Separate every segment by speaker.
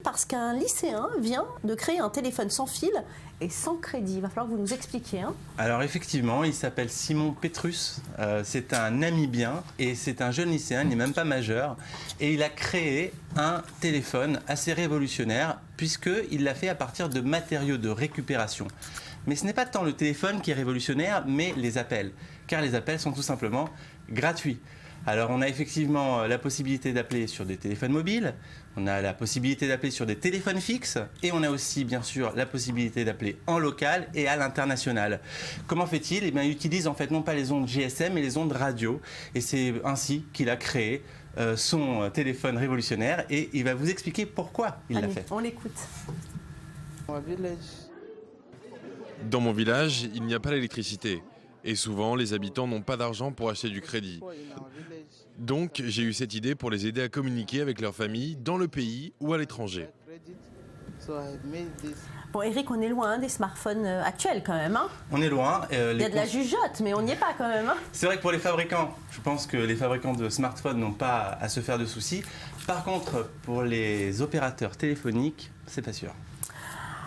Speaker 1: Parce qu'un lycéen vient de créer un téléphone sans fil et sans crédit. Il va falloir que vous nous expliquiez.
Speaker 2: Alors effectivement, il s'appelle Simon Petrus, c'est un Namibien et c'est un jeune lycéen, il n'est même pas majeur. Et il a créé un téléphone assez révolutionnaire puisqu'il l'a fait à partir de matériaux de récupération. Mais ce n'est pas tant le téléphone qui est révolutionnaire, mais les appels. Car les appels sont tout simplement gratuits. Alors on a effectivement la possibilité d'appeler sur des téléphones mobiles, on a la possibilité d'appeler sur des téléphones fixes et on a aussi bien sûr la possibilité d'appeler en local et à l'international. Comment fait-il? Eh bien, il utilise en fait non pas les ondes GSM mais les ondes radio et c'est ainsi qu'il a créé son téléphone révolutionnaire et il va vous expliquer pourquoi il l'a fait.
Speaker 1: On l'écoute.
Speaker 3: Dans mon village, il n'y a pas l'électricité. Et souvent, les habitants n'ont pas d'argent pour acheter du crédit. Donc, j'ai eu cette idée pour les aider à communiquer avec leur famille dans le pays ou à l'étranger.
Speaker 1: Bon, Eric, on est loin des smartphones actuels quand même.
Speaker 2: On est loin.
Speaker 1: Il y a de la jugeote, mais on n'y est pas quand même.
Speaker 2: C'est vrai que pour les fabricants, je pense que les fabricants de smartphones n'ont pas à se faire de soucis. Par contre, pour les opérateurs téléphoniques, c'est pas sûr.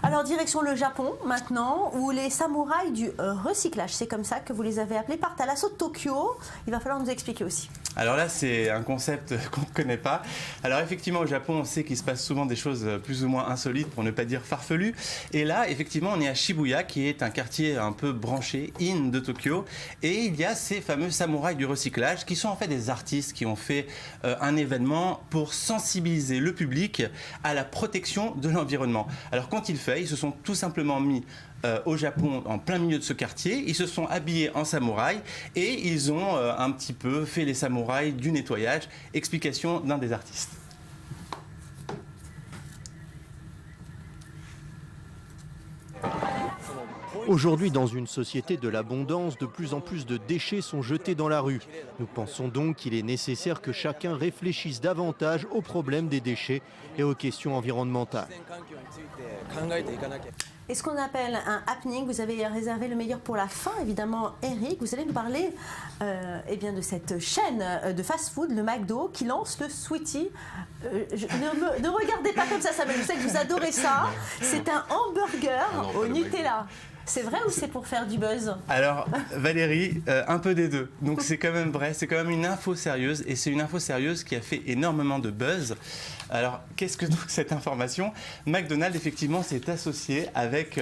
Speaker 1: Alors, direction le Japon, maintenant, où les samouraïs du recyclage, c'est comme ça que vous les avez appelés, partent à l'assaut de Tokyo. Il va falloir nous expliquer aussi.
Speaker 2: Alors là, c'est un concept qu'on ne connaît pas. Alors effectivement, au Japon, on sait qu'il se passe souvent des choses plus ou moins insolites, pour ne pas dire farfelues. Et là, effectivement, on est à Shibuya, qui est un quartier un peu branché, in de Tokyo. Et il y a ces fameux samouraïs du recyclage, qui sont en fait des artistes qui ont fait un événement pour sensibiliser le public à la protection de l'environnement. Alors quand ils se sont tout simplement mis au Japon, en plein milieu de ce quartier. Ils se sont habillés en samouraï et ils ont un petit peu fait les samouraïs du nettoyage. Explication d'un des artistes.
Speaker 4: Aujourd'hui, dans une société de l'abondance, de plus en plus de déchets sont jetés dans la rue. Nous pensons donc qu'il est nécessaire que chacun réfléchisse davantage aux problèmes des déchets et aux questions environnementales.
Speaker 1: Et ce qu'on appelle un happening, vous avez réservé le meilleur pour la fin, évidemment, Eric. Vous allez nous parler eh bien, de cette chaîne de fast-food, le McDo, qui lance le Sweetie. Ne regardez pas comme ça, Samuel, je sais que vous adorez ça. C'est un hamburger au Nutella. C'est vrai ou c'est pour faire du buzz?
Speaker 2: Alors Valérie, un peu des deux. Donc c'est quand même vrai, c'est quand même une info sérieuse et c'est une info sérieuse qui a fait énormément de buzz. Alors qu'est-ce que donc cette information? McDonald's effectivement s'est associé avec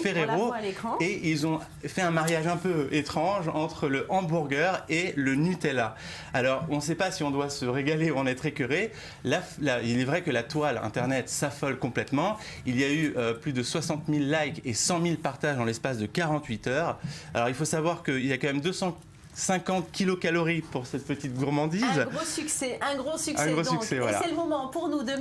Speaker 2: Ferrero et ils ont fait un mariage un peu étrange entre le hamburger et le Nutella. Alors on ne sait pas si on doit se régaler ou en être écœuré. Là, il est vrai que la toile internet s'affole complètement. Il y a eu plus de 60 000 likes et 100 000 partages en l'espace de 48 heures. Alors il faut savoir qu'il y a quand même 250 kilocalories pour cette petite gourmandise.
Speaker 1: Un gros succès, un gros succès.
Speaker 2: Un gros succès, voilà.
Speaker 1: Et c'est le moment pour nous de